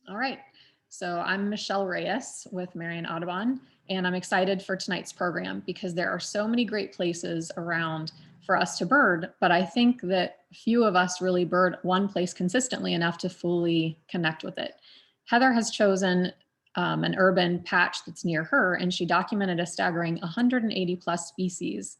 All right. So I'm Michelle Reyes with Marion Audubon, and I'm excited for tonight's program because there are so many great places around for us to bird, but I think that few of us really bird one place consistently enough to fully connect with it. Heather has chosen an urban patch that's near her, and she documented a staggering 180 plus species.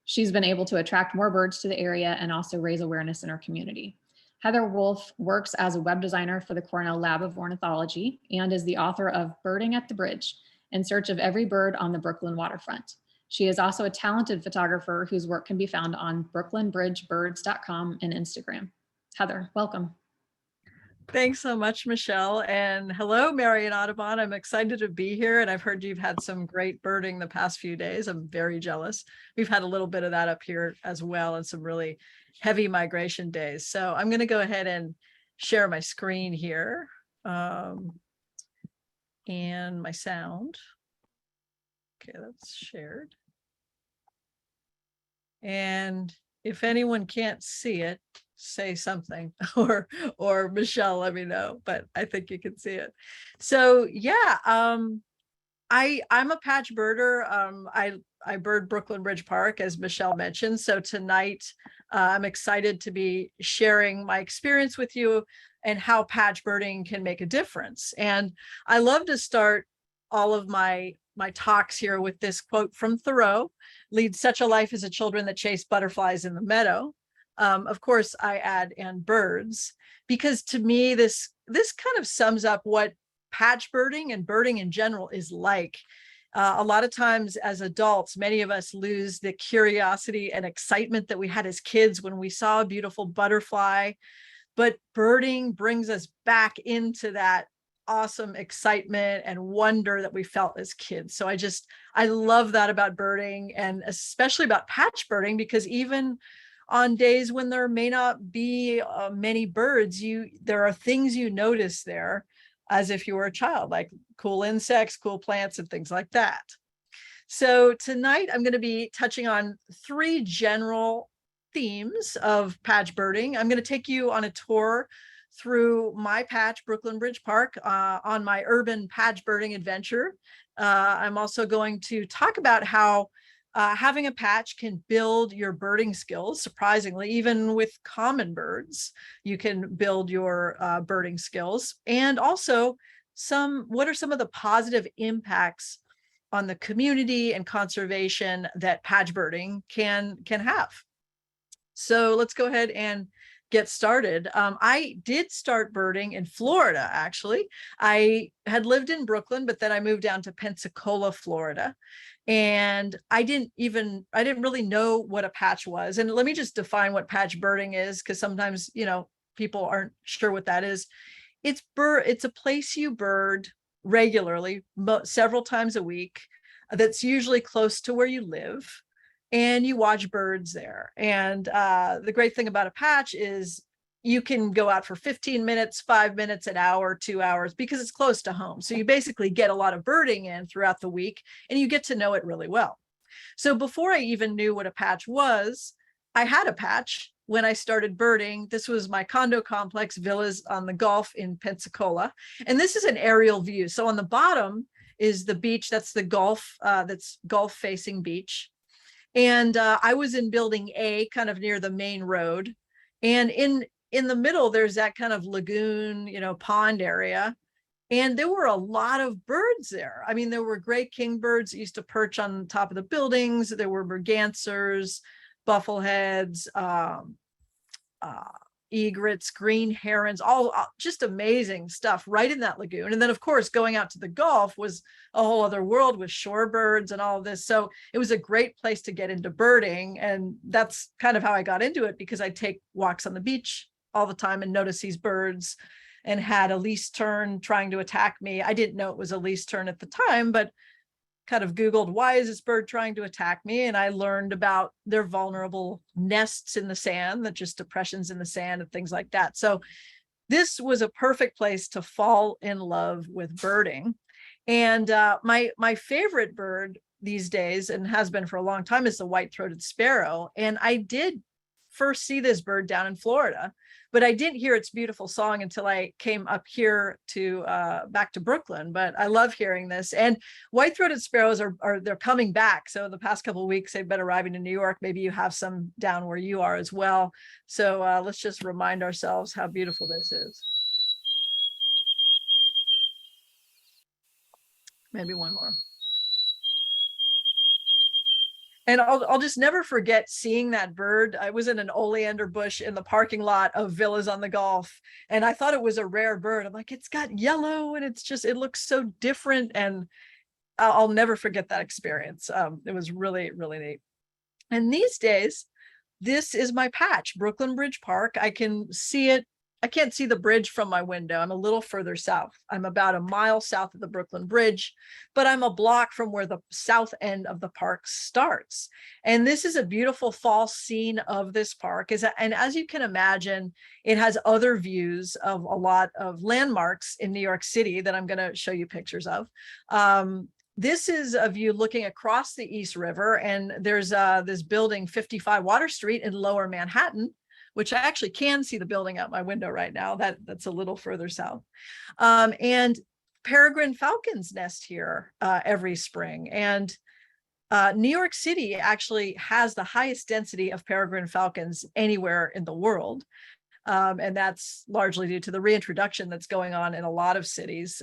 She's been able to attract more birds to the area and also raise awareness in her community. Heather Wolf works as a web designer for the Cornell Lab of Ornithology and is the author of Birding at the Bridge, In Search of Every Bird on the Brooklyn Waterfront. She is also a talented photographer whose work can be found on brooklynbridgebirds.com and Instagram. Heather, welcome. Thanks so much, Michelle. And hello, Marion Audubon. I'm excited to be here. And I've heard you've had some great birding the past few days. I'm very jealous. We've had a little bit of that up here as well, and some really heavy migration days. So I'm going to go ahead and share my screen here and my sound. Okay, that's shared. And if anyone can't see it, say something, or Michelle, let me know, but I think you can see it. So yeah, I'm a patch birder. I bird Brooklyn Bridge Park, as Michelle mentioned. So tonight, I'm excited to be sharing my experience with you and how patch birding can make a difference. And I love to start all of my talks here with this quote from Thoreau: "Lead such a life as the children that chase butterflies in the meadow." Of course, I add "and birds," because to me, this kind of sums up what patch birding and birding in general is like. A lot of times as adults, many of us lose the curiosity and excitement that we had as kids when we saw a beautiful butterfly, but birding brings us back into that awesome excitement and wonder that we felt as kids. So I love that about birding, and especially about patch birding, because even on days when there may not be many birds, there are things you notice there as if you were a child, like cool insects, cool plants, and things like that. So tonight I'm going to be touching on 3 general themes of patch birding. I'm going to take you on a tour through my patch, Brooklyn Bridge Park, on my urban patch birding adventure. I'm also going to talk about how having a patch can build your birding skills. Surprisingly, even with common birds, you can build your birding skills. And also, what are some of the positive impacts on the community and conservation that patch birding can have. So let's go ahead and get started. I did start birding in Florida, actually. I had lived in Brooklyn, but then I moved down to Pensacola, Florida. And I didn't really know what a patch was. And let me just define what patch birding is, because sometimes, people aren't sure what that is. It's a place you bird regularly, several times a week, that's usually close to where you live, and you watch birds there. And the great thing about a patch is you can go out for 15 minutes, 5 minutes, an hour, 2 hours, because it's close to home. So you basically get a lot of birding in throughout the week, and you get to know it really well. So before I even knew what a patch was, I had a patch when I started birding. This was my condo complex, villas on the Gulf in Pensacola. And this is an aerial view. So on the bottom is the beach. That's the Gulf, that's Gulf facing beach. And I was in building A, kind of near the main road. And in the middle, there's that kind of lagoon, pond area. And there were a lot of birds there. I mean, there were great kingbirds that used to perch on top of the buildings. There were mergansers, buffleheads, egrets, green herons, all just amazing stuff right in that lagoon. And then, of course, going out to the Gulf was a whole other world with shorebirds and all of this. So it was a great place to get into birding. And that's kind of how I got into it, because I take walks on the beach all the time and notice these birds, and had a least tern trying to attack me. I didn't know it was a least tern at the time, but kind of Googled, why is this bird trying to attack me? And I learned about their vulnerable nests in the sand, that just depressions in the sand and things like that. So this was a perfect place to fall in love with birding. And my favorite bird these days, and has been for a long time, is the white-throated sparrow. And I did first see this bird down in Florida, but I didn't hear its beautiful song until I came up here to back to Brooklyn. But I love hearing this. And white-throated sparrows are they're coming back. So the past couple of weeks they've been arriving to New York. Maybe you have some down where you are as well. So let's just remind ourselves how beautiful this is. Maybe one more. And I'll just never forget seeing that bird. I was in an oleander bush in the parking lot of Villas on the Gulf, and I thought it was a rare bird. I'm like, it's got yellow and it looks so different. And I'll never forget that experience. It was really, really neat. And these days, this is my patch, Brooklyn Bridge Park. I can see it. I can't see the bridge from my window. I'm a little further south. I'm about a mile south of the Brooklyn Bridge, but I'm a block from where the south end of the park starts. And this is a beautiful fall scene of this park. And as you can imagine, it has other views of a lot of landmarks in New York City that I'm going to show you pictures of. This is a view looking across the East River, and there's this building 55 Water Street in Lower Manhattan, which I actually can see the building out my window right now. That's a little further south. And peregrine falcons nest here every spring. And New York City actually has the highest density of peregrine falcons anywhere in the world. And that's largely due to the reintroduction that's going on in a lot of cities.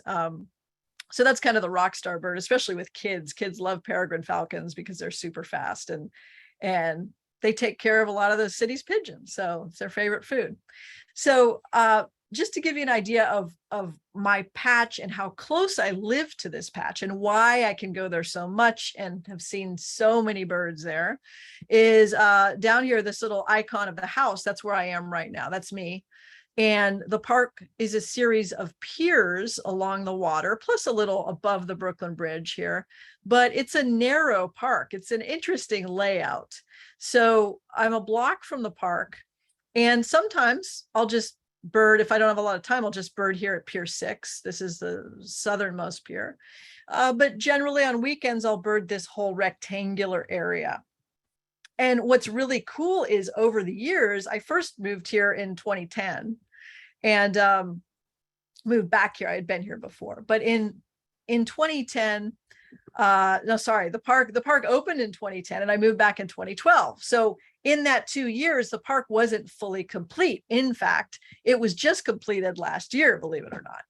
So that's kind of the rock star bird, especially with kids. Kids love peregrine falcons because they're super fast and they take care of a lot of the city's pigeons. So it's their favorite food. So just to give you an idea of my patch and how close I live to this patch and why I can go there so much and have seen so many birds there is down here, this little icon of the house. That's where I am right now. That's me. And the park is a series of piers along the water, plus a little above the Brooklyn Bridge here, but it's a narrow park. It's an interesting layout. So I'm a block from the park, and sometimes I'll just bird. If I don't have a lot of time, I'll just bird here at Pier 6. This is the southernmost pier. But generally on weekends, I'll bird this whole rectangular area. And what's really cool is over the years, I first moved here in 2010 and moved back here. I had been here before, but in 2010, no, sorry, the park opened in 2010 and I moved back in 2012. So in that 2 years, the park wasn't fully complete. In fact, it was just completed last year, believe it or not.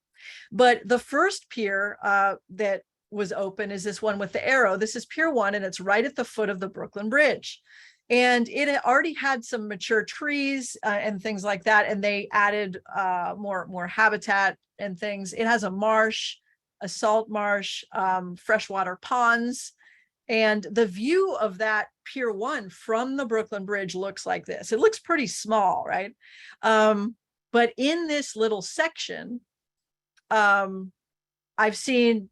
But the first pier that was open is this one with the arrow. This is Pier 1, and it's right at the foot of the Brooklyn Bridge. And it already had some mature trees and things like that, and they added more habitat and things. It has a marsh, a salt marsh, freshwater ponds, and the view of that Pier 1 from the Brooklyn Bridge looks like this. It looks pretty small, right? But in this little section, I've seen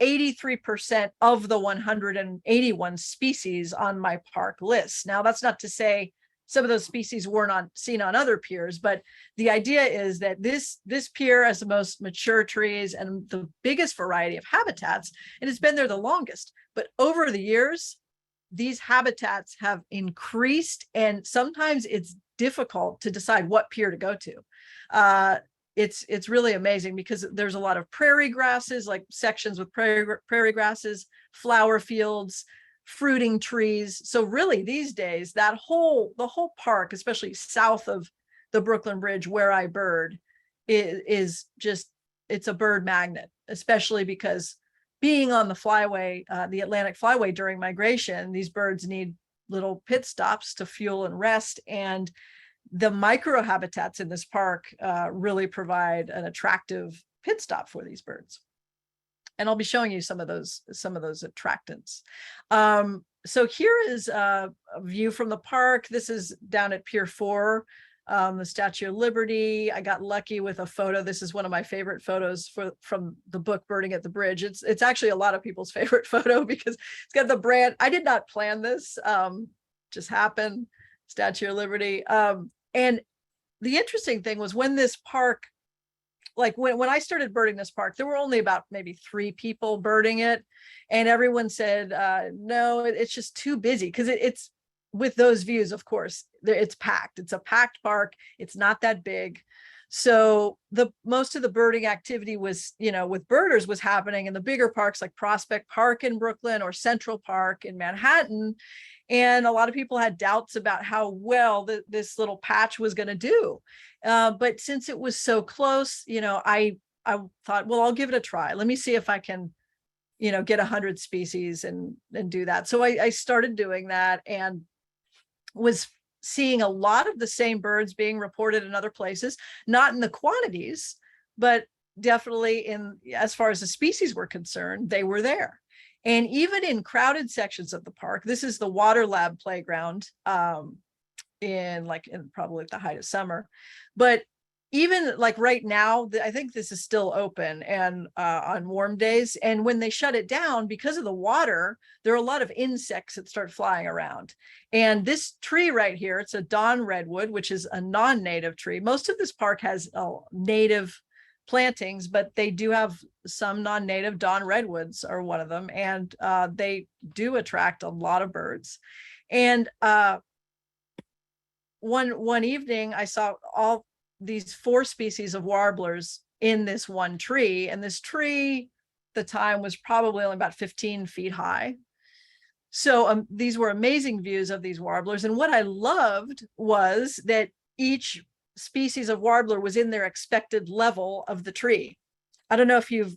83% of the 181 species on my park list. Now, that's not to say some of those species weren't seen on other piers, but the idea is that this pier has the most mature trees and the biggest variety of habitats, and it's been there the longest. But over the years, these habitats have increased, and sometimes it's difficult to decide what pier to go to. It's really amazing because there's a lot of prairie grasses, like sections with prairie grasses, flower fields, fruiting trees. So really these days, the whole park, especially south of the Brooklyn Bridge where I bird, is just, it's a bird magnet, especially because being on the flyway, the Atlantic flyway during migration, these birds need little pit stops to fuel and rest. And the microhabitats in this park really provide an attractive pit stop for these birds. And I'll be showing you some of those attractants. So here is a view from the park. This is down at Pier 4, the Statue of Liberty. I got lucky with a photo. This is one of my favorite photos from the book Birding at the Bridge. It's actually a lot of people's favorite photo because it's got the brand. I did not plan this, just happened. Statue of Liberty. And the interesting thing was when this park, like when I started birding this park, there were only about maybe 3 people birding it. And everyone said, no, it's just too busy because with those views, of course, it's packed. It's a packed park. It's not that big. So most of the birding activity was, with birders was happening in the bigger parks like Prospect Park in Brooklyn or Central Park in Manhattan. And a lot of people had doubts about how well this little patch was going to do. But since it was so close, I thought, well, I'll give it a try. Let me see if I can, get 100 species and do that. So I started doing that and was seeing a lot of the same birds being reported in other places, not in the quantities, but definitely as far as the species were concerned, they were there. And even in crowded sections of the park, this is the Water Lab playground in probably the height of summer, but even like right now, I think this is still open and on warm days. And when they shut it down, because of the water, there are a lot of insects that start flying around. And this tree right here, it's a dawn redwood, which is a non-native tree. Most of this park has native plantings, but they do have some non-native. Dawn redwoods are one of them. And they do attract a lot of birds. And one evening I saw all these 4 species of warblers in this one tree. And this tree, the time was probably only about 15 feet high. So these were amazing views of these warblers. And what I loved was that each species of warbler was in their expected level of the tree. I don't know if you've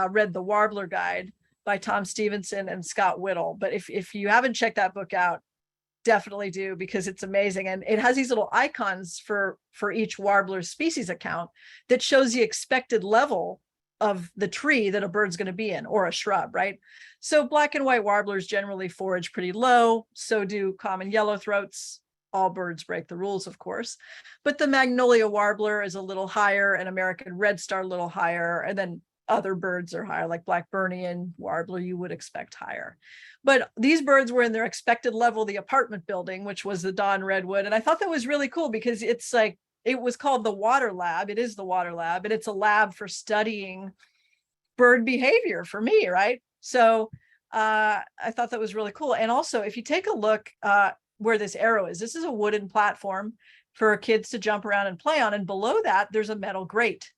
read The Warbler Guide by Tom Stevenson and Scott Whittle, but if you haven't checked that book out, definitely do, because it's amazing. And it has these little icons for each warbler species account that shows the expected level of the tree that a bird's going to be in, or a shrub, right? So black and white warblers generally forage pretty low. So do common yellowthroats. All birds break the rules, of course. But the magnolia warbler is a little higher, and American redstart a little higher. And then other birds are higher, like Blackburnian warbler, you would expect higher. But these birds were in their expected level, the apartment building, which was the dawn redwood. And I thought that was really cool because it's like, it was called the Water Lab. It is the Water Lab, and it's a lab for studying bird behavior for me, right? So I thought that was really cool. And also, if you take a look where this arrow is, this is a wooden platform for kids to jump around and play on. And below that, there's a metal grate.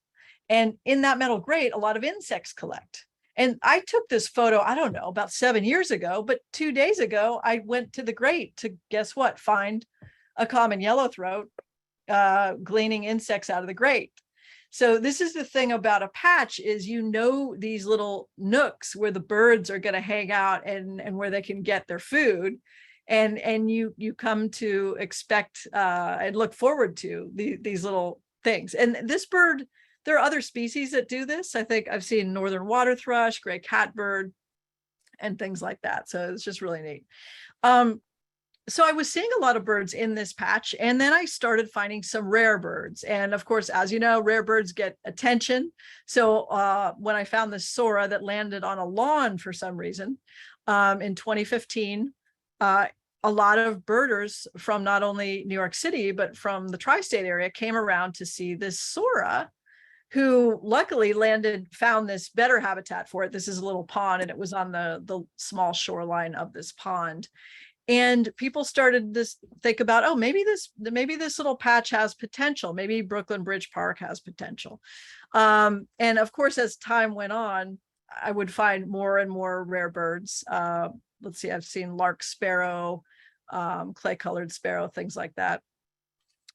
And in that metal grate, a lot of insects collect. And I took this photo, I don't know, about 7 years ago, but 2 days ago, I went to the grate to, guess what, find a common yellowthroat gleaning insects out of the grate. So this is the thing about a patch is, these little nooks where the birds are going to hang out and where they can get their food. And you come to expect and look forward to these little things. And this bird, there are other species that do this. I think I've seen northern water thrush, gray catbird, and things like that. So it's just really neat. So I was seeing a lot of birds in this patch, and then I started finding some rare birds. And of course, as you know, rare birds get attention. So when I found this Sora that landed on a lawn for some reason in 2015, a lot of birders from not only New York City, but from the tri-state area came around to see this Sora, who luckily found this better habitat for it. This is a little pond, and it was on the small shoreline of this pond. And people started to think about, oh, maybe this little patch has potential. Maybe Brooklyn Bridge Park has potential. And of course, as time went on, I would find more and more rare birds. Let's see, I've seen lark sparrow, clay-colored sparrow, things like that.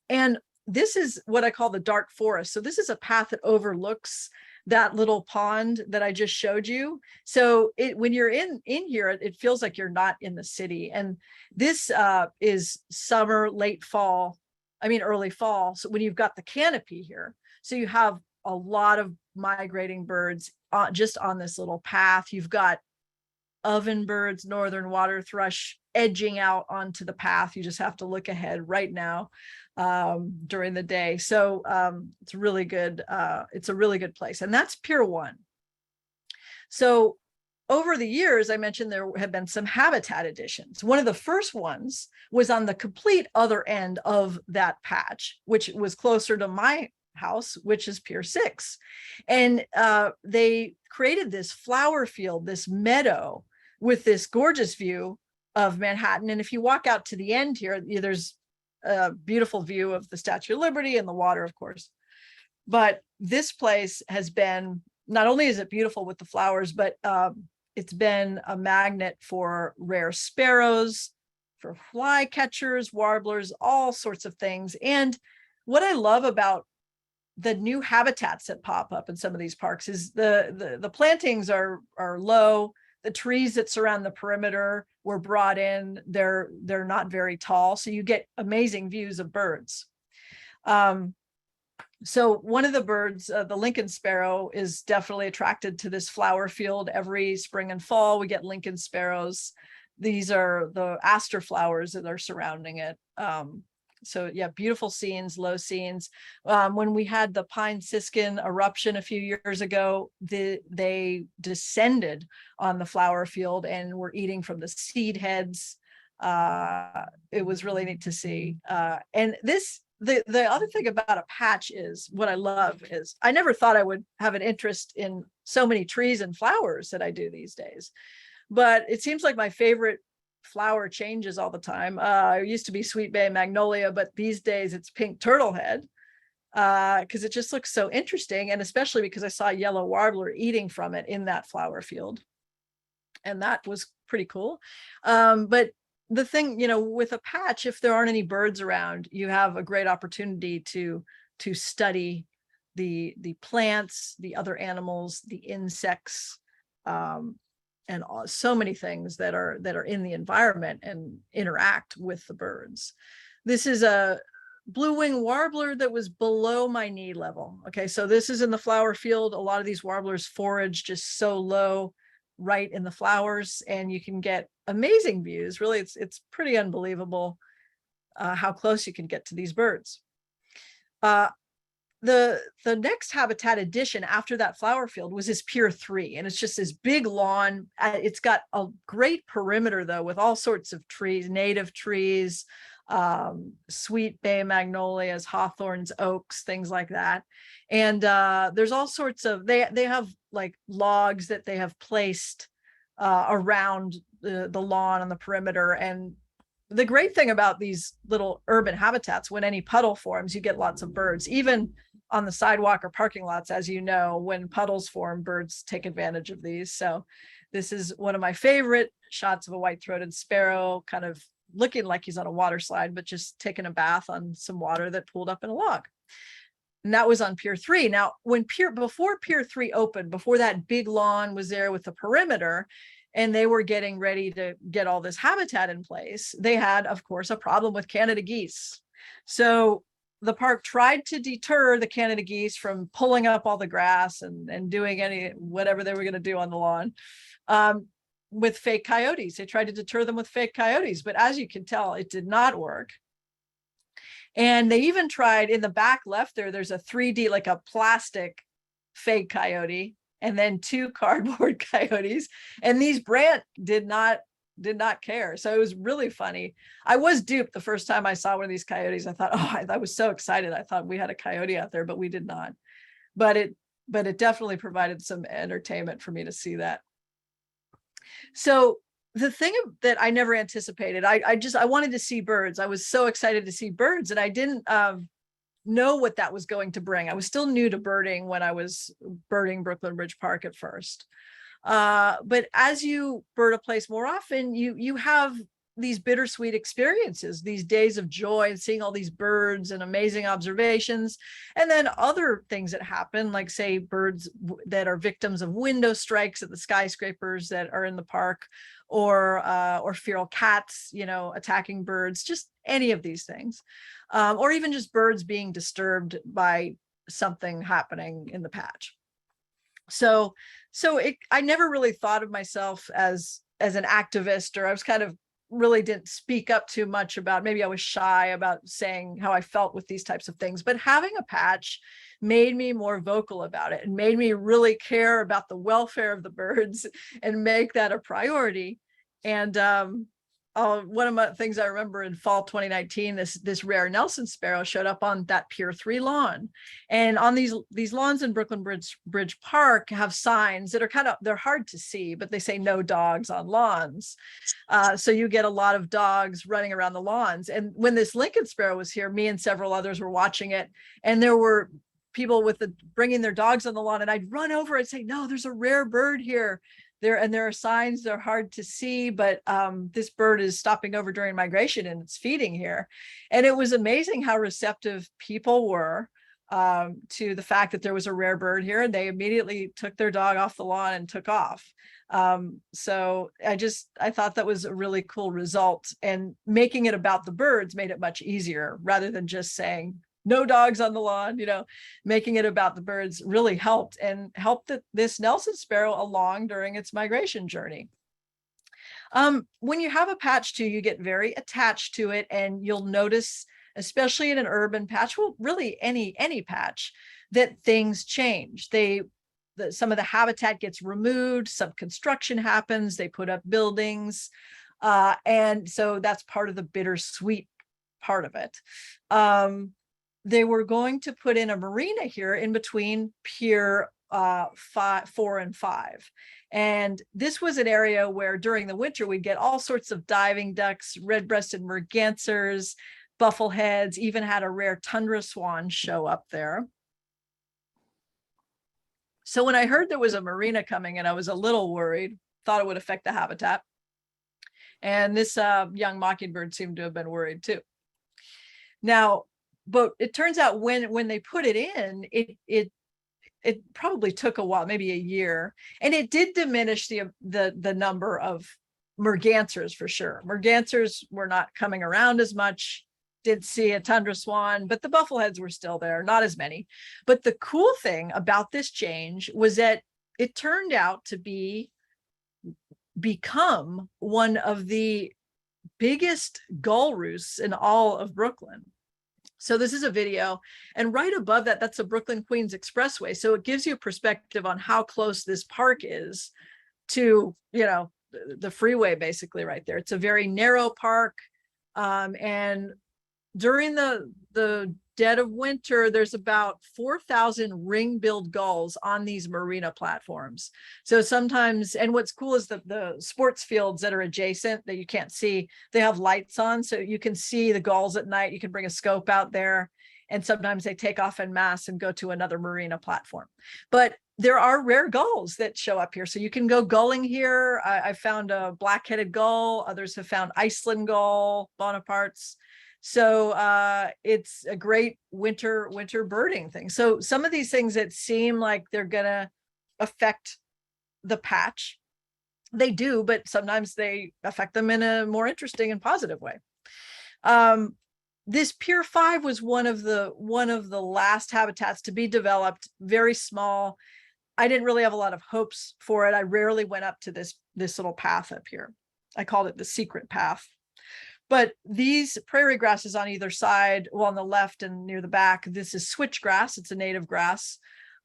And this is what I call the dark forest. So this is a path that overlooks that little pond that I just showed you. So when you're in here, it feels like you're not in the city. And this is summer, late fall, early fall. So when you've got the canopy here, so you have a lot of migrating birds just on this little path. You've got ovenbirds, northern water thrush edging out onto the path. You just have to look ahead right now during the day. So it's really good. It's a really good place. And that's Pier 1. So over the years, I mentioned there have been some habitat additions. One of the first ones was on the complete other end of that patch, which was closer to my house, which is Pier 6. And they created this flower field, this meadow with this gorgeous view of Manhattan. And if you walk out to the end here, there's a beautiful view of the Statue of Liberty and the water, of course. But this place has been, not only is it beautiful with the flowers, but it's been a magnet for rare sparrows, for flycatchers, warblers, all sorts of things. And what I love about the new habitats that pop up in some of these parks is the plantings are low. The trees that surround the perimeter were brought in. They're not very tall, so you get amazing views of birds. So one of the birds, the Lincoln sparrow, is definitely attracted to this flower field. Every spring and fall, we get Lincoln sparrows. These are the aster flowers that are surrounding it. So yeah, beautiful scenes, low scenes. When we had the pine siskin eruption a few years ago, they descended on the flower field and were eating from the seed heads. It was really neat to see. And the other thing about a patch is, what I love is, I never thought I would have an interest in so many trees and flowers that I do these days. But it seems like my favorite flower changes all the time. It used to be sweet bay magnolia, but these days it's pink turtlehead, because it just looks so interesting. And especially because I saw a yellow warbler eating from it in that flower field. And that was pretty cool. But the thing, with a patch, if there aren't any birds around, you have a great opportunity to study the plants, the other animals, the insects, and so many things that are in the environment and interact with the birds. This is a blue-winged warbler that was below my knee level. Okay, so this is in the flower field. A lot of these warblers forage just so low, right in the flowers, and you can get amazing views. Really, it's pretty unbelievable how close you can get to these birds. The next habitat addition after that flower field was this Pier 3, and it's just this big lawn. It's got a great perimeter though, with all sorts of trees, native trees, sweet bay magnolias, hawthorns, oaks, things like that. And there's all sorts of, they have like logs that they have placed around the lawn on the perimeter. And the great thing about these little urban habitats, when any puddle forms, you get lots of birds. Even on the sidewalk or parking lots, as you know, when puddles form, birds take advantage of these. So this is one of my favorite shots of a white-throated sparrow, kind of looking like he's on a water slide, but just taking a bath on some water that pooled up in a log. And that was on Pier 3. Now, before Pier 3 opened, before that big lawn was there with the perimeter, and they were getting ready to get all this habitat in place, they had, of course, a problem with Canada geese. So the park tried to deter the Canada geese from pulling up all the grass and doing whatever they were going to do on the lawn with fake coyotes. They tried to deter them with fake coyotes, but as you can tell, it did not work. And they even tried, in the back left there's a 3D, like a plastic fake coyote, and then 2 cardboard coyotes. And these Brant did not care. So it was really funny. I was duped the first time I saw one of these coyotes. I thought, I was so excited. I thought we had a coyote out there, but we did not. But it definitely provided some entertainment for me to see that. So the thing that I never anticipated, I wanted to see birds. I was so excited to see birds, and I didn't know what that was going to bring. I was still new to birding when I was birding Brooklyn Bridge Park at first. But as you bird a place more often, you have these bittersweet experiences, these days of joy and seeing all these birds and amazing observations. And then other things that happen, like say birds that are victims of window strikes at the skyscrapers that are in the park, or feral cats, attacking birds, just any of these things. Or even just birds being disturbed by something happening in the patch. So I never really thought of myself as an activist, or I was kind of really didn't speak up too much about, maybe I was shy about saying how I felt with these types of things, but having a patch made me more vocal about it and made me really care about the welfare of the birds and make that a priority. And one of my things I remember in fall 2019, this rare Nelson sparrow showed up on that Pier 3 lawn. And on these lawns in Brooklyn Bridge Park have signs that are they're hard to see, but they say no dogs on lawns. So you get a lot of dogs running around the lawns. And when this Lincoln sparrow was here, me and several others were watching it, and there were people bringing their dogs on the lawn, and I'd run over and say, no, there's a rare bird here. There are signs, they're hard to see, but this bird is stopping over during migration and it's feeding here. And it was amazing how receptive people were to the fact that there was a rare bird here, and they immediately took their dog off the lawn and took off. So I thought that was a really cool result, and making it about the birds made it much easier rather than just saying, no dogs on the lawn, making it about the birds really helped this Nelson sparrow along during its migration journey. When you have a patch too, you get very attached to it, and you'll notice, especially in an urban patch, well, really any patch, that things change. Some of the habitat gets removed, some construction happens, they put up buildings. And so that's part of the bittersweet part of it. They were going to put in a marina here in between Pier 4 and 5. And this was an area where during the winter, we'd get all sorts of diving ducks, red-breasted mergansers, buffleheads, even had a rare tundra swan show up there. So when I heard there was a marina coming in, I was a little worried, thought it would affect the habitat. And this young mockingbird seemed to have been worried too. Now, but it turns out when they put it in, it probably took a while, maybe a year, and it did diminish the number of mergansers for sure. Mergansers were not coming around as much. Did see a tundra swan, but the buffleheads were still there, not as many. But the cool thing about this change was that it turned out to become one of the biggest gull roosts in all of Brooklyn. So this is a video, and right above that, that's the Brooklyn Queens Expressway. So it gives you a perspective on how close this park is to, the freeway basically right there. It's a very narrow park. And during the dead of winter, there's about 4,000 ring-billed gulls on these marina platforms. So sometimes, and what's cool is the sports fields that are adjacent that you can't see, they have lights on, so you can see the gulls at night. You can bring a scope out there, and sometimes they take off en masse and go to another marina platform. But there are rare gulls that show up here, so you can go gulling here. I found a black-headed gull. Others have found Iceland gull, Bonapartes. So it's a great winter birding thing. So some of these things that seem like they're gonna affect the patch, they do, but sometimes they affect them in a more interesting and positive way. This Pier 5 was one of the last habitats to be developed, very small. I didn't really have a lot of hopes for it. I rarely went up to this little path up here. I called it the secret path. But these prairie grasses on either side, well, on the left and near the back, this is switchgrass. It's a native grass.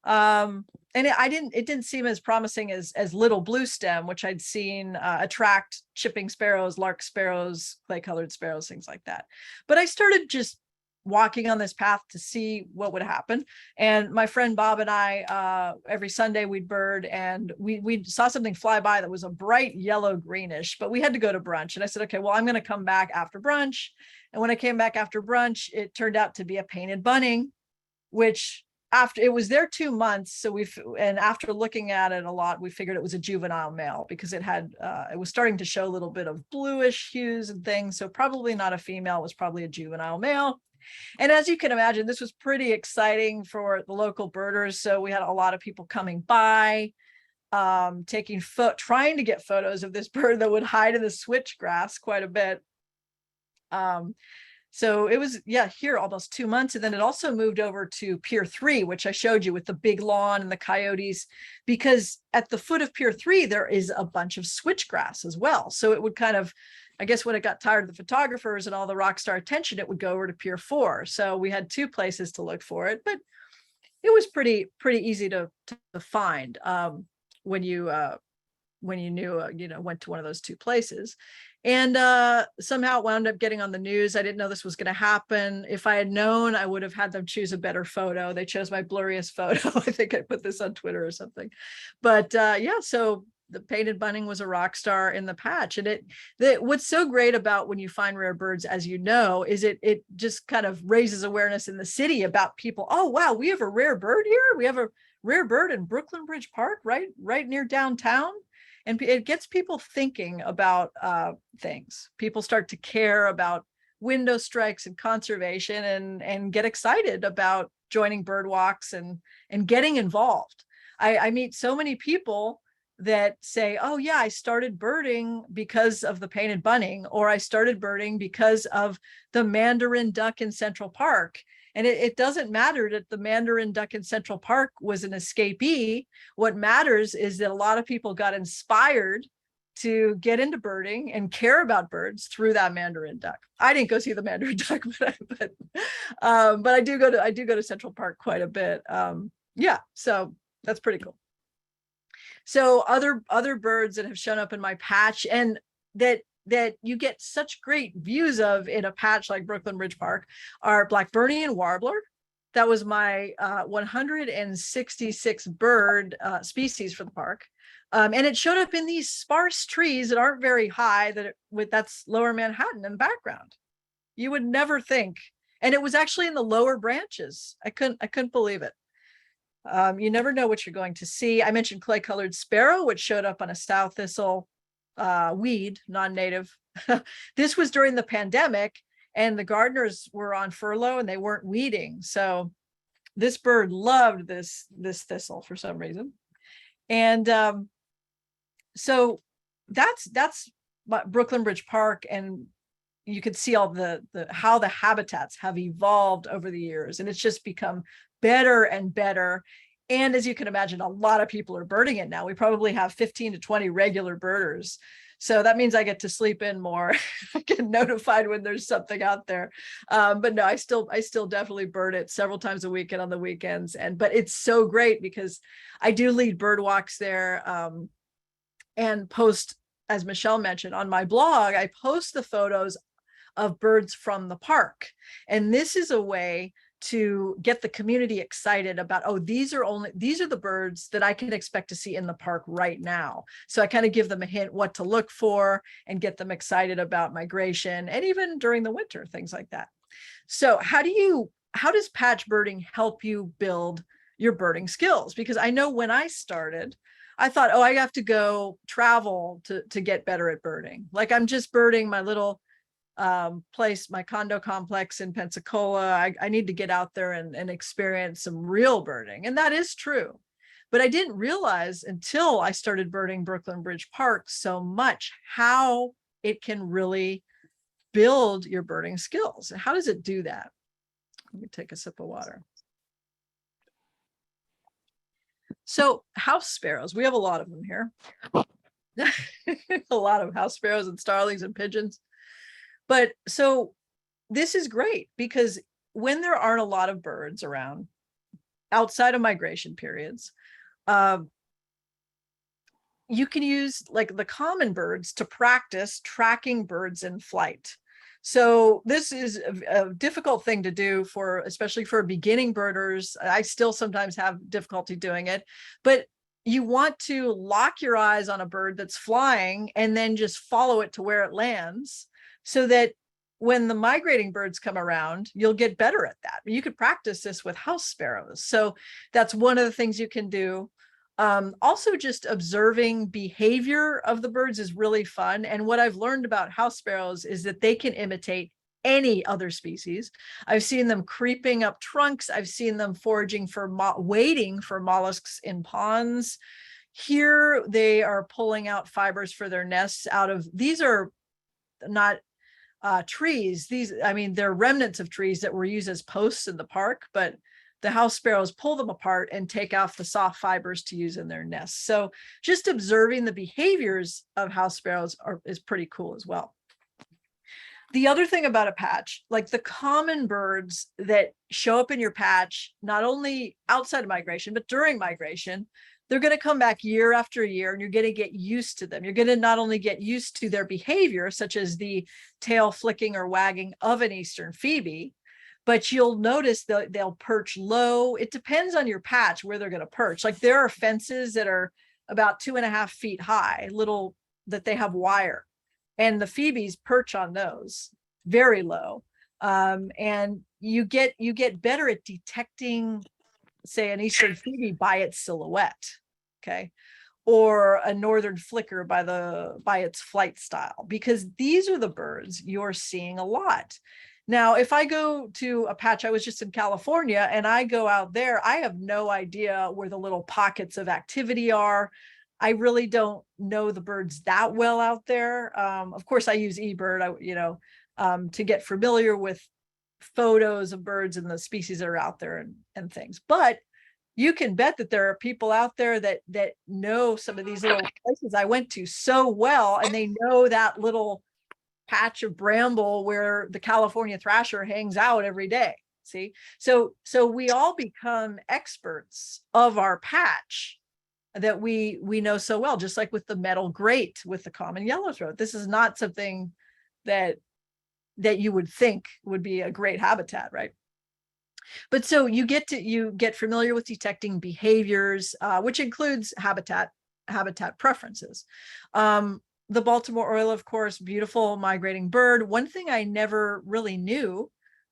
And it didn't seem as promising as little blue stem, which I'd seen attract chipping sparrows, lark sparrows, clay-colored sparrows, things like that. But I started just walking on this path to see what would happen. And my friend Bob and I, every Sunday we'd bird, and we saw something fly by that was a bright yellow greenish, but we had to go to brunch. And I said, okay, well, I'm going to come back after brunch. And when I came back after brunch, it turned out to be a painted bunning, which after it was there 2 months. So and after looking at it a lot, we figured it was a juvenile male because it was starting to show a little bit of bluish hues and things. So probably not a female, it was probably a juvenile male. And as you can imagine, this was pretty exciting for the local birders. So we had a lot of people coming by, trying to get photos of this bird that would hide in the switchgrass quite a bit. So it was, here almost 2 months. And then it also moved over to Pier 3, which I showed you with the big lawn and the coyotes, because at the foot of Pier 3, there is a bunch of switchgrass as well. So it would kind of, I guess when it got tired of the photographers and all the rock star attention, it would go over to Pier 4. So we had 2 places to look for it, but it was pretty easy to find when you knew, went to one of those 2 places. And somehow it wound up getting on the news. I didn't know this was going to happen. If I had known, I would have had them choose a better photo. They chose my blurriest photo. I think I put this on Twitter or something. But yeah, so the painted bunting was a rock star in the patch. And what's so great about when you find rare birds, as you know, is it just kind of raises awareness in the city about people. Oh, wow, we have a rare bird here. We have a rare bird in Brooklyn Bridge Park, right near downtown. And it gets people thinking about things. People start to care about window strikes and conservation, and get excited about joining bird walks and getting involved. I meet so many people that say, oh yeah, I started birding because of the painted bunting, or I started birding because of the Mandarin duck in Central Park. And it doesn't matter that the Mandarin duck in Central Park was an escapee. What matters is that a lot of people got inspired to get into birding and care about birds through that Mandarin duck. I didn't go see the Mandarin duck, but I do go to Central Park quite a bit. Yeah, so that's pretty cool. So other birds that have shown up in my patch, and that you get such great views of in a patch like Brooklyn Bridge Park, are Blackburnian warbler. That was my 166 bird species for the park. And it showed up in these sparse trees that aren't very high, that's Lower Manhattan in the background. You would never think. And it was actually in the lower branches. I couldn't believe it. You never know what you're going to see. I mentioned clay-colored sparrow, which showed up on a sow thistle weed, non-native. This was during the pandemic, and the gardeners were on furlough and they weren't weeding. So this bird loved this thistle for some reason. And so that's Brooklyn Bridge Park, and you could see all how the habitats have evolved over the years, and it's just become better and better. And as you can imagine, a lot of people are birding it now. We probably have 15 to 20 regular birders. So that means I get to sleep in more. I get notified when there's something out there. But no, I still definitely bird it several times a week and on the weekends. But it's so great because I do lead bird walks there, and post, as Michelle mentioned, on my blog, I post the photos of birds from the park. And this is a way to get the community excited about, oh, these are the birds that I can expect to see in the park right now. So I kind of give them a hint what to look for and get them excited about migration, and even during the winter, things like that. So how does patch birding help you build your birding skills? Because I know when I started, I thought, oh, I have to go travel to get better at birding. Like, I'm just birding my little place, my condo complex in Pensacola. I need to get out there and experience some real birding. And that is true. But I didn't realize until I started birding Brooklyn Bridge Park so much how it can really build your birding skills. How does it do that? Let me take a sip of water. So house sparrows, we have a lot of them here. A lot of house sparrows and starlings and pigeons. But so this is great because when there aren't a lot of birds around outside of migration periods, you can use like the common birds to practice tracking birds in flight. So this is a difficult thing to do especially for beginning birders. I still sometimes have difficulty doing it, but you want to lock your eyes on a bird that's flying and then just follow it to where it lands, so that when the migrating birds come around, you'll get better at that. You could practice this with house sparrows. So that's one of the things you can do. Also, just observing behavior of the birds is really fun. And what I've learned about house sparrows is that they can imitate any other species. I've seen them creeping up trunks. I've seen them foraging waiting for mollusks in ponds. Here, they are pulling out fibers for their nests these are not trees. They're remnants of trees that were used as posts in the park, but the house sparrows pull them apart and take off the soft fibers to use in their nests. So just observing the behaviors of house sparrows is pretty cool as well. The other thing about a patch, like the common birds that show up in your patch, not only outside of migration, but during migration, they're going to come back year after year, and you're going to get used to them. You're going to not only get used to their behavior, such as the tail flicking or wagging of an eastern phoebe, but you'll notice that they'll perch low. It depends on your patch where they're going to perch. Like there are fences that are about 2.5 feet high, little, that they have wire, and the phoebes perch on those very low. And you get better at detecting, say, an eastern phoebe by its silhouette, okay, or a northern flicker by its flight style, because these are the birds you're seeing a lot. Now, if I go to a patch, I was just in California, and I go out there, I have no idea where the little pockets of activity are. I really don't know the birds that well out there. Of course, I use eBird, to get familiar with photos of birds and the species that are out there and things. But you can bet that there are people out there that know some of these little places I went to so well, and they know that little patch of bramble where the California thrasher hangs out every day. See, so we all become experts of our patch that we know so well, just like with the metal grate with the common yellowthroat. This is not something that you would think would be a great habitat, right? But so you get familiar with detecting behaviors, which includes habitat preferences. The Baltimore oriole, of course, beautiful migrating bird. One thing I never really knew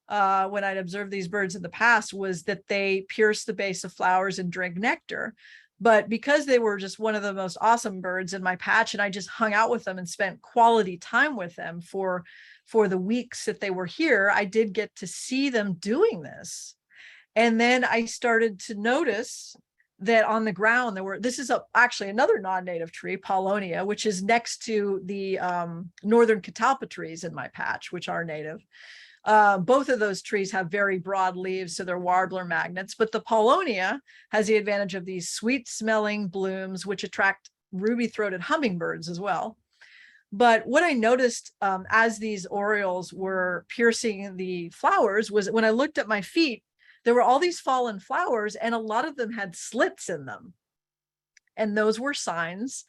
when I'd observed these birds in the past was that they pierce the base of flowers and drink nectar. But because they were just one of the most awesome birds in my patch, and I just hung out with them and spent quality time with them for the weeks that they were here, I did get to see them doing this. And then I started to notice that on the ground this is actually another non-native tree, Paulownia, which is next to the northern catalpa trees in my patch, which are native. Both of those trees have very broad leaves, so they're warbler magnets, but the Paulownia has the advantage of these sweet smelling blooms, which attract ruby-throated hummingbirds as well. But what I noticed as these orioles were piercing the flowers was when I looked at my feet, there were all these fallen flowers, and a lot of them had slits in them. And those were signs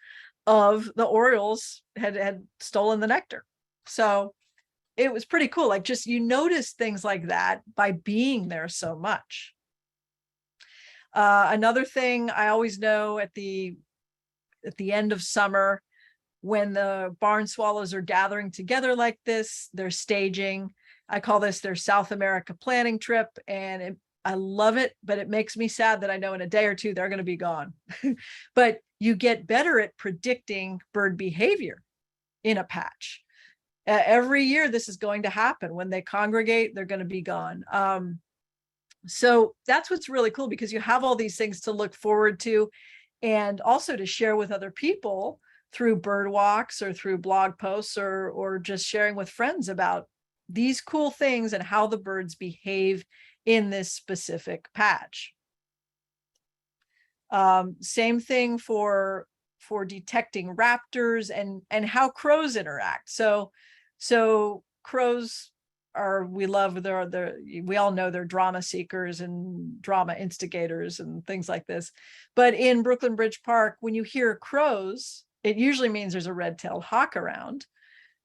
of the orioles had stolen the nectar. So it was pretty cool. Like, just, you notice things like that by being there so much. Another thing I always know at the end of summer, when the barn swallows are gathering together like this, they're staging. I call this their South America planning trip, and I love it, but it makes me sad that I know in a day or two they're going to be gone. But you get better at predicting bird behavior in a patch. Every year this is going to happen. When they congregate, they're going to be gone. So that's what's really cool, because you have all these things to look forward to, and also to share with other people through bird walks or through blog posts, or just sharing with friends about these cool things and how the birds behave in this specific patch. Same thing for detecting raptors and how crows interact. So crows we all know they're drama seekers and drama instigators and things like this. But in Brooklyn Bridge Park, when you hear crows, it usually means there's a red-tailed hawk around.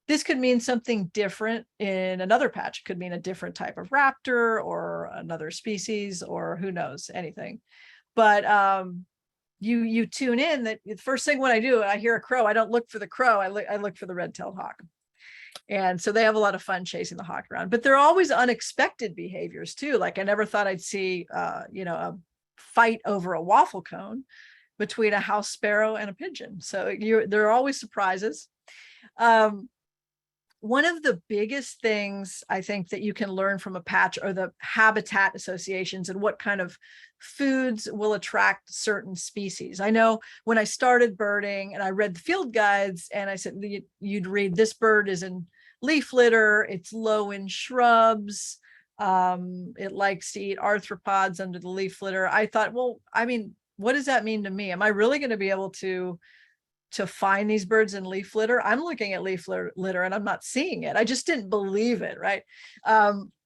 This could mean something different in another patch. It could mean a different type of raptor or another species, or who knows, anything. But you tune in. That the first thing when I do, I hear a crow, I don't look for the crow, I look for the red-tailed hawk. And so they have a lot of fun chasing the hawk around. But there are always unexpected behaviors too. Like, I never thought I'd see a fight over a waffle cone between a house sparrow and a pigeon. So there are always surprises. One of the biggest things I think that you can learn from a patch are the habitat associations and what kind of foods will attract certain species. I know when I started birding and I read the field guides, and I said, you'd read, this bird is in leaf litter, it's low in shrubs, it likes to eat arthropods under the leaf litter. I thought, well, I mean, what does that mean to me? Am I really going to be able to to find these birds in leaf litter. I'm looking at leaf litter and I'm not seeing it. I just didn't believe it, right?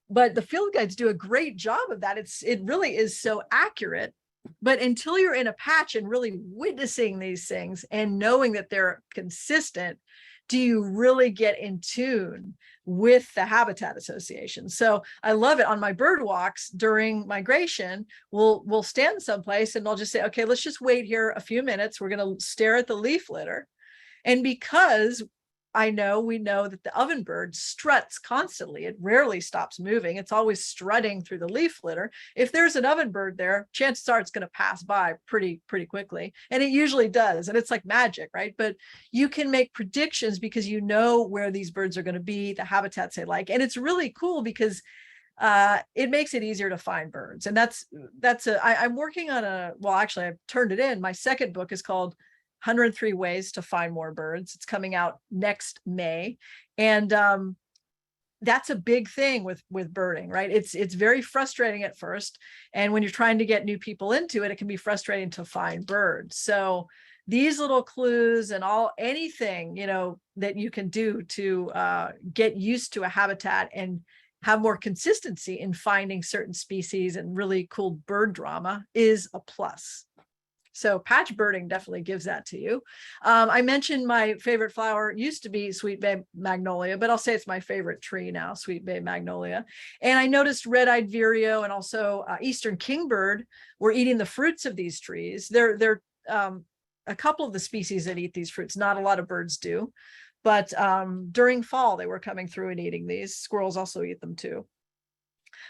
But the field guides do a great job of that. It really is so accurate. But until you're in a patch and really witnessing these things and knowing that they're consistent, do you really get in tune with the habitat association? So I love it. On my bird walks during migration, we'll stand someplace and I'll just say, okay, let's just wait here a few minutes. We're going to stare at the leaf litter. And because we know that the ovenbird struts constantly. It rarely stops moving. It's always strutting through the leaf litter. If there's an ovenbird there, chances are it's going to pass by pretty quickly. And it usually does. And it's like magic, right? But you can make predictions because you know where these birds are going to be, the habitats they like. And it's really cool because it makes it easier to find birds. And I'm working on actually I've turned it in. My second book is called 103 Ways to Find More Birds. It's coming out next May. And that's a big thing with birding, right? It's very frustrating at first. And when you're trying to get new people into it, it can be frustrating to find birds. So these little clues and anything, that you can do to get used to a habitat and have more consistency in finding certain species and really cool bird drama is a plus. So patch birding definitely gives that to you. I mentioned my favorite flower used to be sweet bay magnolia, but I'll say it's my favorite tree now, sweet bay magnolia. And I noticed red-eyed vireo and also eastern kingbird were eating the fruits of these trees. They're a couple of the species that eat these fruits. Not a lot of birds do, but during fall they were coming through and eating these. Squirrels also eat them too.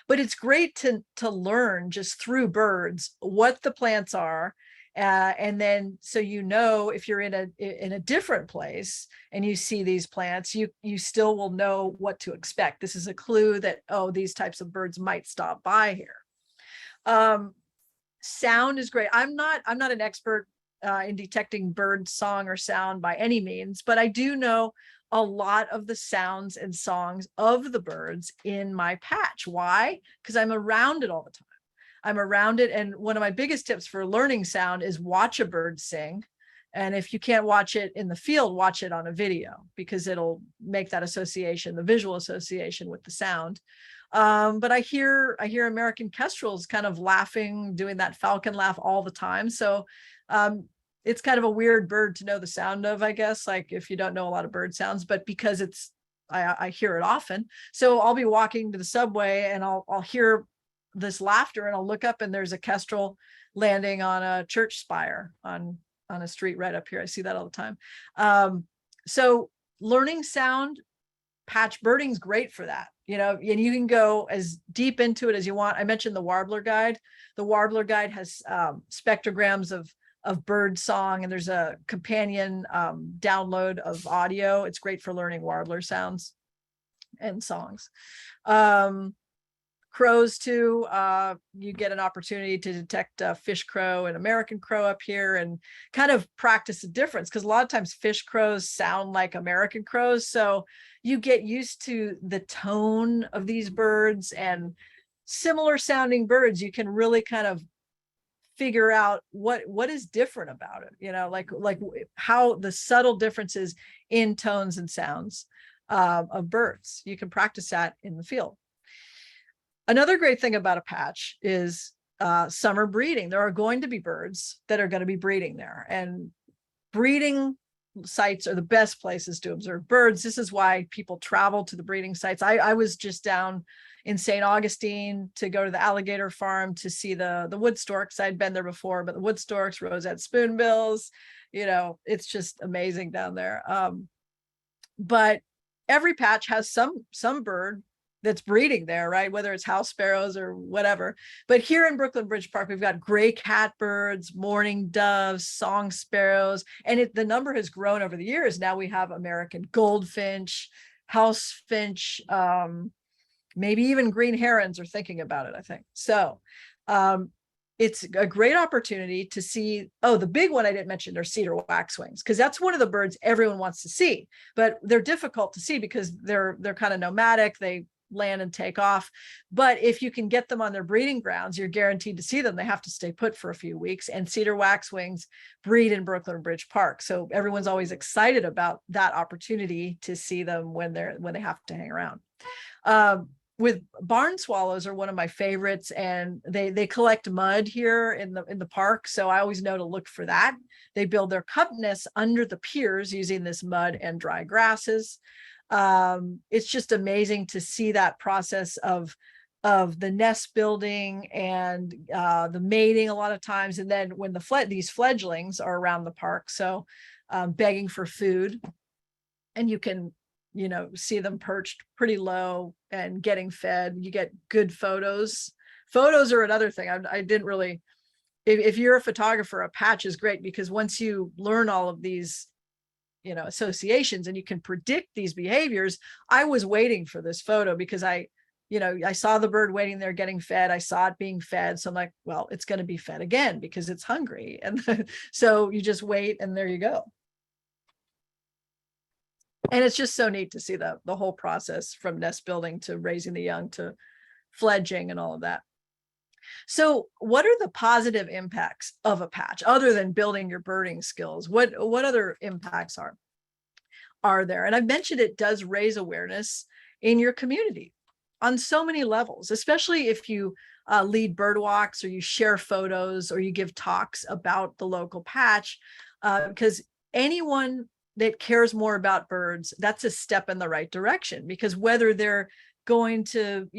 But it's great to learn just through birds what the plants are. And then, so if you're in a different place and you see these plants, you still will know what to expect. This is a clue that, these types of birds might stop by here. Sound is great. I'm not an expert in detecting bird song or sound by any means, but I do know a lot of the sounds and songs of the birds in my patch. Why? Because I'm around it all the time. I'm around it. And one of my biggest tips for learning sound is watch a bird sing. And if you can't watch it in the field, watch it on a video because it'll make that association, the visual association with the sound. But I hear American kestrels kind of laughing, doing that falcon laugh all the time. So it's kind of a weird bird to know the sound of, I guess, like if you don't know a lot of bird sounds, but because I hear it often. So I'll be walking to the subway and I'll hear this laughter and I'll look up and there's a kestrel landing on a church spire on a street right up here. I see that all the time. So learning sound, patch birding is great for that, and you can go as deep into it as you want. I mentioned the Warbler Guide. The Warbler Guide has spectrograms of bird song, and there's a companion download of audio. It's great for learning warbler sounds and songs. Crows too, you get an opportunity to detect fish crow and American crow up here and kind of practice the difference, because a lot of times fish crows sound like American crows. So you get used to the tone of these birds, and similar sounding birds, you can really kind of figure out what is different about it, like how the subtle differences in tones and sounds of birds. You can practice that in the field. Another great thing about a patch is summer breeding. There are going to be birds that are going to be breeding there, and breeding sites are the best places to observe birds. This is why people travel to the breeding sites. I was just down in St. Augustine to go to the alligator farm to see the wood storks. I'd been there before, but the wood storks, roseate spoonbills, it's just amazing down there. But every patch has some bird that's breeding there, right? Whether it's house sparrows or whatever. But here in Brooklyn Bridge Park, we've got gray catbirds, mourning doves, song sparrows, and the number has grown over the years. Now we have American goldfinch, house finch, maybe even green herons are thinking about it, I think. So it's a great opportunity to see, the big one I didn't mention are cedar waxwings, because that's one of the birds everyone wants to see, but they're difficult to see because they're kind of nomadic. They land and take off. But if you can get them on their breeding grounds, you're guaranteed to see them. They have to stay put for a few weeks, and cedar waxwings breed in Brooklyn Bridge Park. So everyone's always excited about that opportunity to see them when they have to hang around. With barn swallows are one of my favorites, and they collect mud here in the park. So I always know to look for that. They build their cup nests under the piers using this mud and dry grasses. It's just amazing to see that process of the nest building and the mating a lot of times. And then when these fledglings are around the park, so begging for food, and you can see them perched pretty low and getting fed. You get good photos. Photos are another thing. I didn't really, if you're a photographer, a patch is great, because once you learn all of these, associations, and you can predict these behaviors. I was waiting for this photo because I saw the bird waiting there getting fed. I saw it being fed. So I'm like, well, it's going to be fed again because it's hungry. And so you just wait, and there you go. And it's just so neat to see the whole process from nest building to raising the young to fledging and all of that. So what are the positive impacts of a patch other than building your birding skills? What other impacts are there? And I've mentioned it does raise awareness in your community on so many levels, especially if you lead bird walks, or you share photos, or you give talks about the local patch, because anyone that cares more about birds, that's a step in the right direction. Because whether they're going to,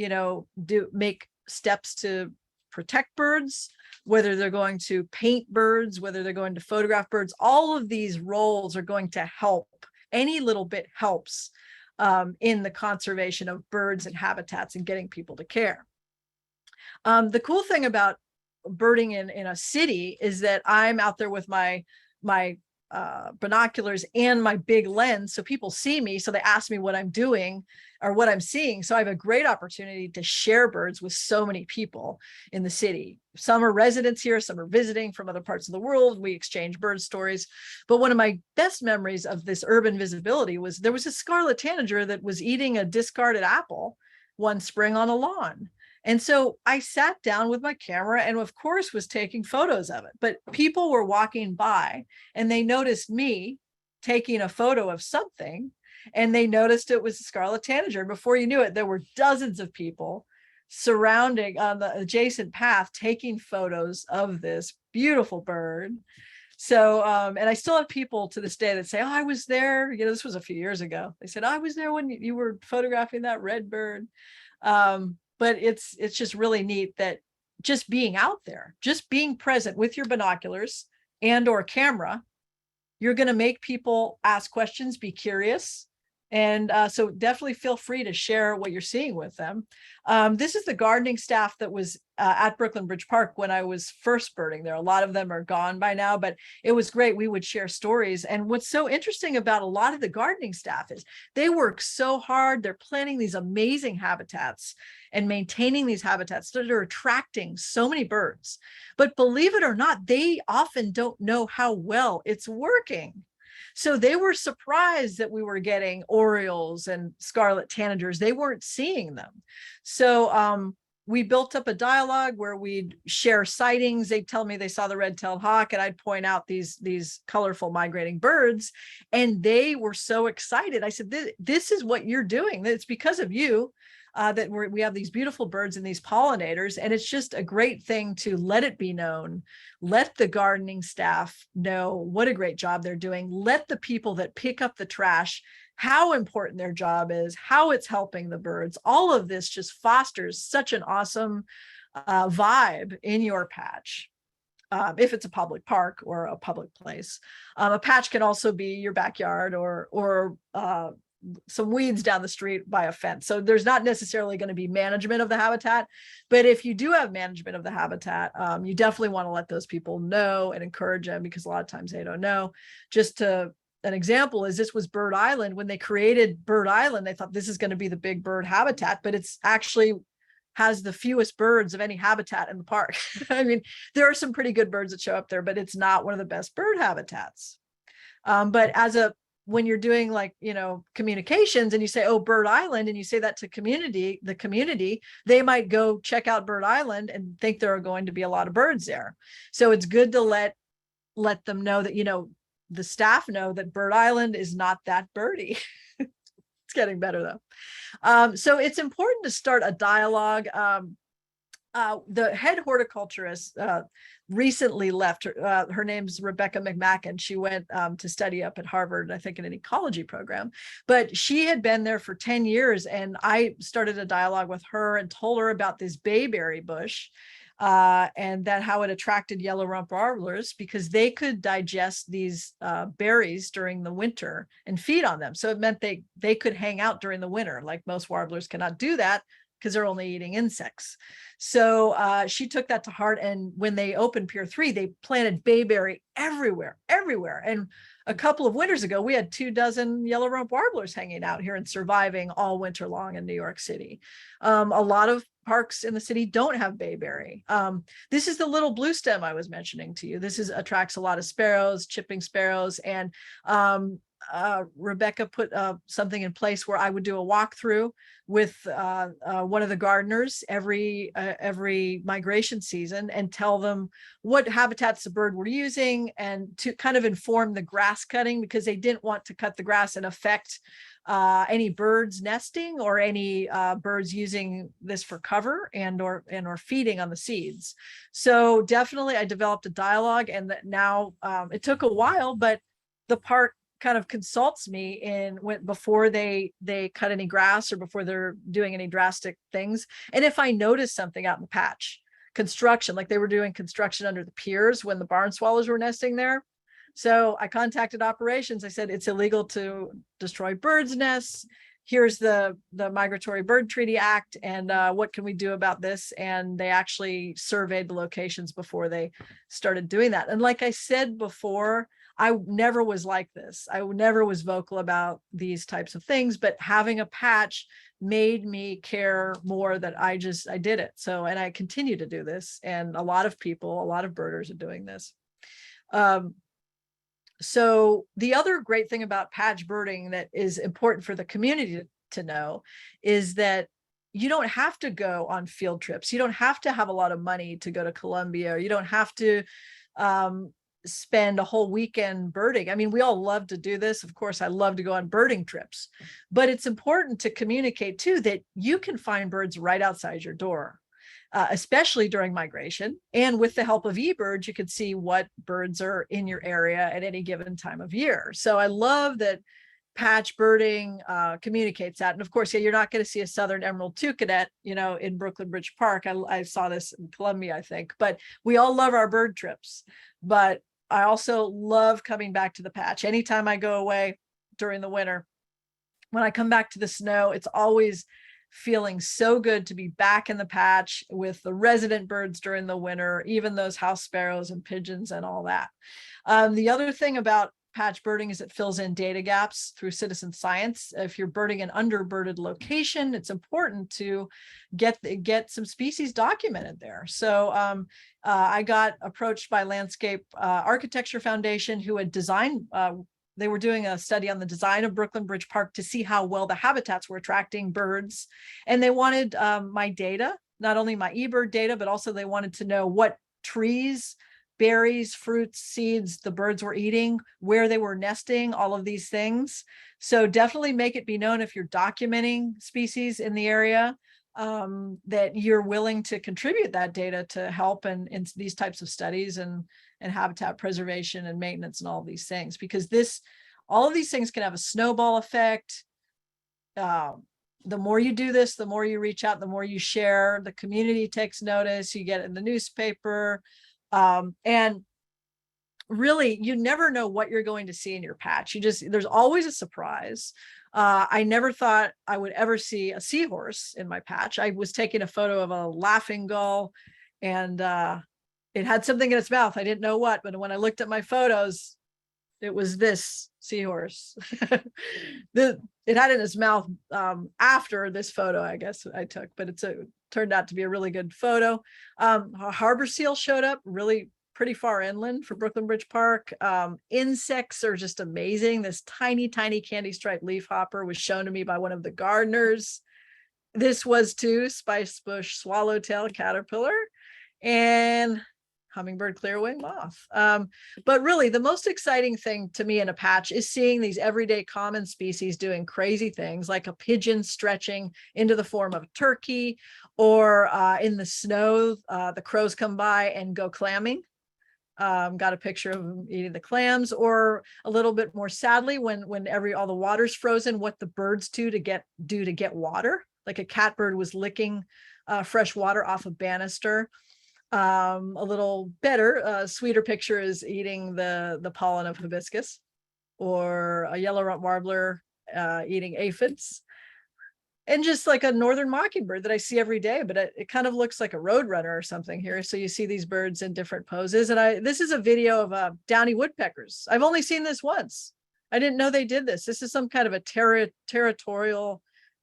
make steps to protect birds, whether they're going to paint birds, whether they're going to photograph birds, all of these roles are going to help. Any little bit helps in the conservation of birds and habitats and getting people to care. The cool thing about birding in a city is that I'm out there with my binoculars and my big lens, so people see me, so they ask me what I'm doing or what I'm seeing. So I have a great opportunity to share birds with so many people in the city. Some are residents here, some are visiting from other parts of the world. We exchange bird stories. But one of my best memories of this urban visibility was there was a scarlet tanager that was eating a discarded apple one spring on a lawn. And so I sat down with my camera and of course was taking photos of it, but people were walking by and they noticed me taking a photo of something, and they noticed it was a scarlet tanager. Before you knew it, there were dozens of people surrounding on the adjacent path taking photos of this beautiful bird. So, and I still have people to this day that say, oh, I was there. This was a few years ago. They said, I was there when you were photographing that red bird. But it's just really neat that just being out there, just being present with your binoculars and or camera, you're going to make people ask questions, be curious. And so definitely feel free to share what you're seeing with them. This is the gardening staff that was at Brooklyn Bridge Park when I was first birding there. A lot of them are gone by now, but it was great. We would share stories. And what's so interesting about a lot of the gardening staff is they work so hard. They're planning these amazing habitats and maintaining these habitats that are attracting so many birds. But believe it or not, they often don't know how well it's working. So they were surprised that we were getting orioles and scarlet tanagers. They weren't seeing them. So we built up a dialogue where we'd share sightings. They'd tell me they saw the red-tailed hawk, and I'd point out these colorful migrating birds. And they were so excited. I said, this is what you're doing. It's because of you that we have these beautiful birds and these pollinators. And it's just a great thing to let it be known. Let the gardening staff know what a great job they're doing. Let the people that pick up the trash, how important their job is, how it's helping the birds. All of this just fosters such an awesome vibe in your patch. If it's a public park or a public place. A patch can also be your backyard or some weeds down the street by a fence. So there's not necessarily going to be management of the habitat, but if you do have management of the habitat, you definitely want to let those people know and encourage them, because a lot of times they don't know. An example is this was Bird Island. When they created Bird Island, they thought this is going to be the big bird habitat, but it's actually has the fewest birds of any habitat in the park. I mean, there are some pretty good birds that show up there, but it's not one of the best bird habitats. But as a when you're doing like, communications and you say, oh, Bird Island, and you say that to the community, they might go check out Bird Island and think there are going to be a lot of birds there. So it's good to let them know that, the staff know that Bird Island is not that birdy. It's getting better though. So it's important to start a dialogue. The head horticulturist recently left. Her name's Rebecca McMacken. She went to study up at Harvard, I think in an ecology program, but she had been there for 10 years. And I started a dialogue with her and told her about this bayberry bush and that how it attracted yellow rump warblers, because they could digest these berries during the winter and feed on them. So it meant they could hang out during the winter, like most warblers cannot do that because they're only eating insects. So she took that to heart. And when they opened Pier 3, they planted bayberry everywhere. And a couple of winters ago, we had 24 yellow rump warblers hanging out here and surviving all winter long in New York City. A lot of parks in the city don't have bayberry. This is the little blue stem I was mentioning to you. This attracts a lot of sparrows, chipping sparrows. And Rebecca put something in place where I would do a walkthrough with one of the gardeners every migration season and tell them what habitats the bird were using, and to kind of inform the grass cutting, because they didn't want to cut the grass and affect any birds nesting or any birds using this for cover and or feeding on the seeds. So definitely I developed a dialogue, and that now it took a while, but the park kind of consults me before they cut any grass or before they're doing any drastic things. And if I notice something out in the patch, construction, like they were doing construction under the piers when the barn swallows were nesting there. So I contacted operations. I said, it's illegal to destroy birds' nests. Here's the Migratory Bird Treaty Act, and what can we do about this? And they actually surveyed the locations before they started doing that. And like I said before, I never was like this. I never was vocal about these types of things, but having a patch made me care more that I did it. So, and I continue to do this. And a lot of birders are doing this. So the other great thing about patch birding that is important for the community to know is that you don't have to go on field trips. You don't have to have a lot of money to go to Columbia. Or you don't have to spend a whole weekend birding. I mean, we all love to do this. Of course, I love to go on birding trips, but it's important to communicate too that you can find birds right outside your door. Especially during migration. And with the help of eBirds, you can see what birds are in your area at any given time of year. So I love that patch birding communicates that. And of course, you're not going to see a southern emerald toucanet, in Brooklyn Bridge Park. I saw this in Columbia, I think, but we all love our bird trips. But I also love coming back to the patch. Anytime I go away during the winter, when I come back to the snow, it's always feeling so good to be back in the patch with the resident birds during the winter, even those house sparrows and pigeons and all that. The other thing about patch birding is it fills in data gaps through citizen science. If you're birding an underbirded location, it's important to get some species documented there. So I got approached by Landscape Architecture Foundation, who had designed they were doing a study on the design of Brooklyn Bridge Park to see how well the habitats were attracting birds. And they wanted my data, not only my eBird data, but also they wanted to know what trees, berries, fruits, seeds the birds were eating, where they were nesting, all of these things. So definitely make it be known if you're documenting species in the area, that you're willing to contribute that data to help in these types of studies and habitat preservation and maintenance and all of these things, because all of these things can have a snowball effect. The more you do this, the more you reach out, the more you share, the community takes notice, you get it in the newspaper. And really, you never know what you're going to see in your patch. There's always a surprise. I never thought I would ever see a seahorse in my patch. I was taking a photo of a laughing gull, and it had something in its mouth. I didn't know what, but when I looked at my photos, it was this seahorse. It had it in its mouth after this photo, I guess I took, but it turned out to be a really good photo. A harbor seal showed up, really pretty far inland for Brooklyn Bridge Park. Insects are just amazing. This tiny, tiny candy striped leafhopper was shown to me by one of the gardeners. This was too spice bush swallowtail caterpillar and hummingbird clearwing moth. But really the most exciting thing to me in a patch is seeing these everyday common species doing crazy things, like a pigeon stretching into the form of a turkey, or in the snow, the crows come by and go clamming. Got a picture of them eating the clams. Or a little bit more sadly, when all the water's frozen, what the birds do to get water. Like a catbird was licking fresh water off a banister. A little better, sweeter picture is eating the pollen of hibiscus, or a yellow rump warbler eating aphids. And just like a northern mockingbird that I see every day, but it kind of looks like a roadrunner or something here. So you see these birds in different poses. And this is a video of downy woodpeckers. I've only seen this once. I didn't know they did this. This is some kind of a territorial,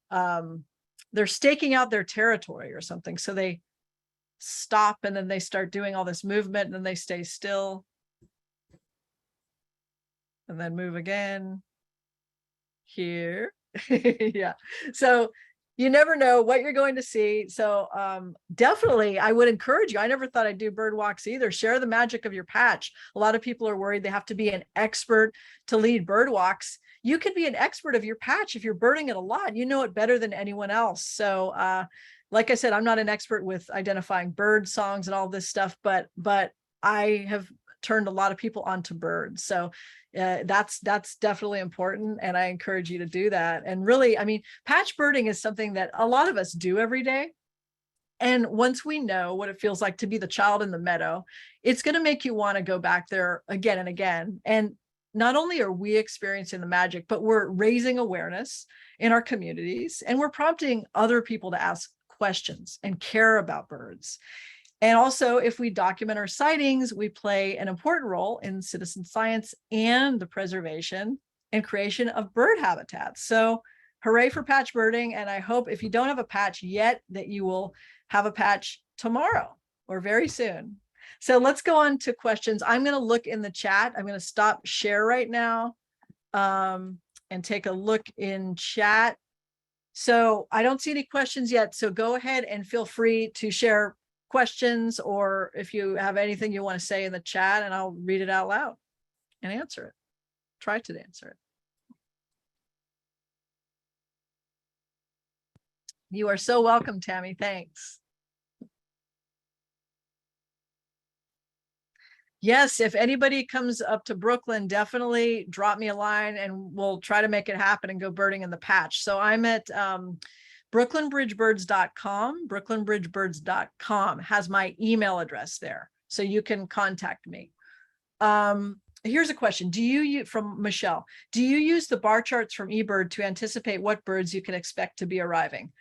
they're staking out their territory or something. So they stop and then they start doing all this movement, and then they stay still and then move again here. Yeah, so you never know what you're going to see. So definitely I would encourage you. I never thought I'd do bird walks either. Share the magic of your patch. A lot of people are worried they have to be an expert to lead bird walks. You could be an expert of your patch if you're birding it a lot. You know it better than anyone else. So like I said, I'm not an expert with identifying bird songs and all this stuff, but I have turned a lot of people onto birds. So that's definitely important. And I encourage you to do that. And really, I mean, patch birding is something that a lot of us do every day. And once we know what it feels like to be the child in the meadow, it's going to make you want to go back there again and again. And not only are we experiencing the magic, but we're raising awareness in our communities, and we're prompting other people to ask questions and care about birds. And also, if we document our sightings, we play an important role in citizen science and the preservation and creation of bird habitats. So hooray for patch birding. And I hope if you don't have a patch yet, that you will have a patch tomorrow or very soon. So let's go on to questions. I'm going to look in the chat. I'm going to stop share right now and take a look in chat. So I don't see any questions yet. So go ahead and feel free to share questions, or if you have anything you want to say in the chat, and I'll read it out loud and answer it. Try to answer it. You are so welcome, Tammy. Thanks. Yes, if anybody comes up to Brooklyn, definitely drop me a line and we'll try to make it happen and go birding in the patch. So I'm at brooklynbridgebirds.com. brooklynbridgebirds.com has my email address there, so you can contact me. Here's a question. From Michelle, do you use the bar charts from eBird to anticipate what birds you can expect to be arriving?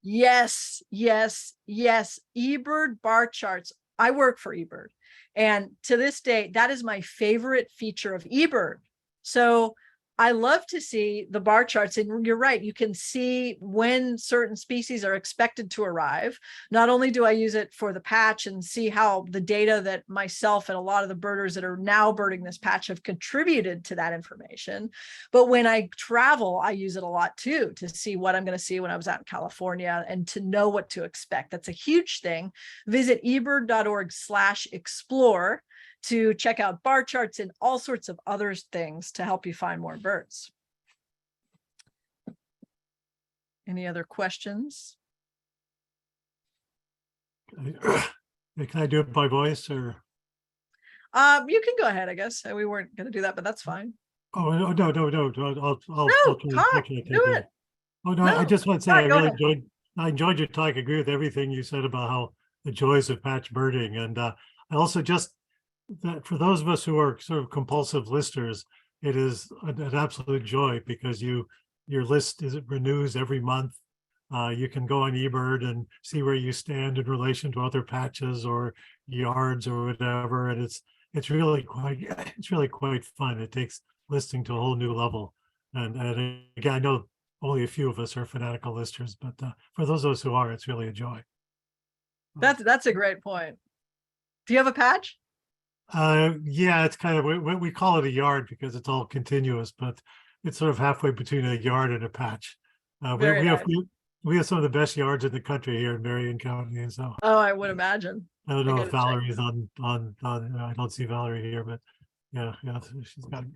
Yes, yes, yes. eBird bar charts. I work for eBird, and to this day, that is my favorite feature of eBird. So I love to see the bar charts, and you're right, you can see when certain species are expected to arrive. Not only do I use it for the patch and see how the data that myself and a lot of the birders that are now birding this patch have contributed to that information, but when I travel, I use it a lot too, to see what I'm going to see when I was out in California and to know what to expect. That's a huge thing. Visit ebird.org/explore to check out bar charts and all sorts of other things to help you find more birds. Any other questions? Can I do it by voice, or? You can go ahead, I guess. We weren't going to do that, but that's fine. Oh, no. I'll No, talk, do it. Oh, no, No, I just want to say talk, I go really ahead. I enjoyed your talk. I agree with everything you said about how the joys of patch birding. And I also just, that for those of us who are sort of compulsive listers, it is an absolute joy, because your list renews every month. You can go on eBird and see where you stand in relation to other patches or yards or whatever, and it's really quite fun. It takes listing to a whole new level. And again, I know only a few of us are fanatical listers, but for those of us who are, it's really a joy. That's a great point. Do you have a patch? Yeah, it's kind of, we call it a yard because it's all continuous, but it's sort of halfway between a yard and a patch. Very nice. We have some of the best yards in the country here in Marion County, and so Oh, I would imagine. I don't I know gotta if check. Valerie's on, I don't see Valerie here, but yeah, she's got a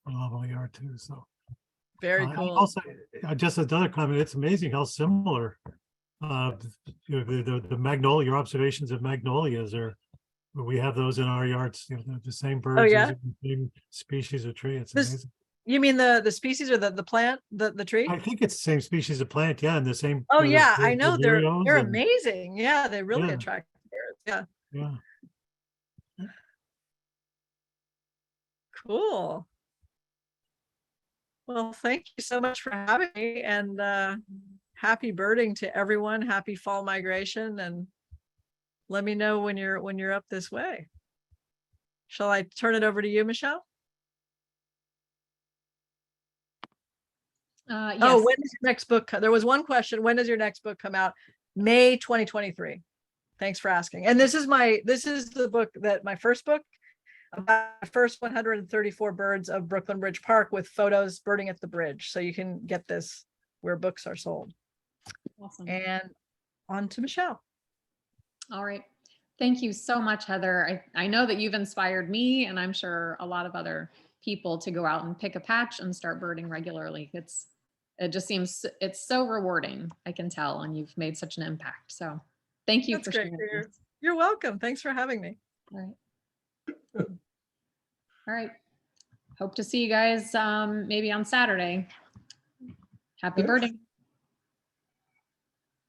phenomenal yard too, so. Very And cool. also, just another comment, it's amazing how similar the magnolia, your observations of magnolias are, we have those in our yards, the same birds, Oh, yeah? using the same species of tree. It's This- amazing. You mean the species or the plant, the tree? I think it's the same species of plant, yeah, and the same. Oh, yeah, I the know vireos they're and- amazing. Yeah, they really Yeah. attract birds. Yeah, Yeah, cool. Well, thank you so much for having me, and happy birding to everyone. Happy fall migration, and let me know when you're up this way. Shall I turn it over to you, Michelle? Yes. Oh, when does your next book there was one question. When does your next book come out? May 2023. Thanks for asking. And this is the book that my first book about the first 134 birds of Brooklyn Bridge Park with photos birding at the bridge. So you can get this where books are sold. Awesome. And on to Michelle. All right. Thank you so much, Heather. I know that you've inspired me, and I'm sure a lot of other people to go out and pick a patch and start birding regularly. It just seems it's so rewarding. I can tell, and you've made such an impact. So thank you That's for great. sharing this. You're welcome. Thanks for having me. All right. All right. Hope to see you guys maybe on Saturday. Happy birding.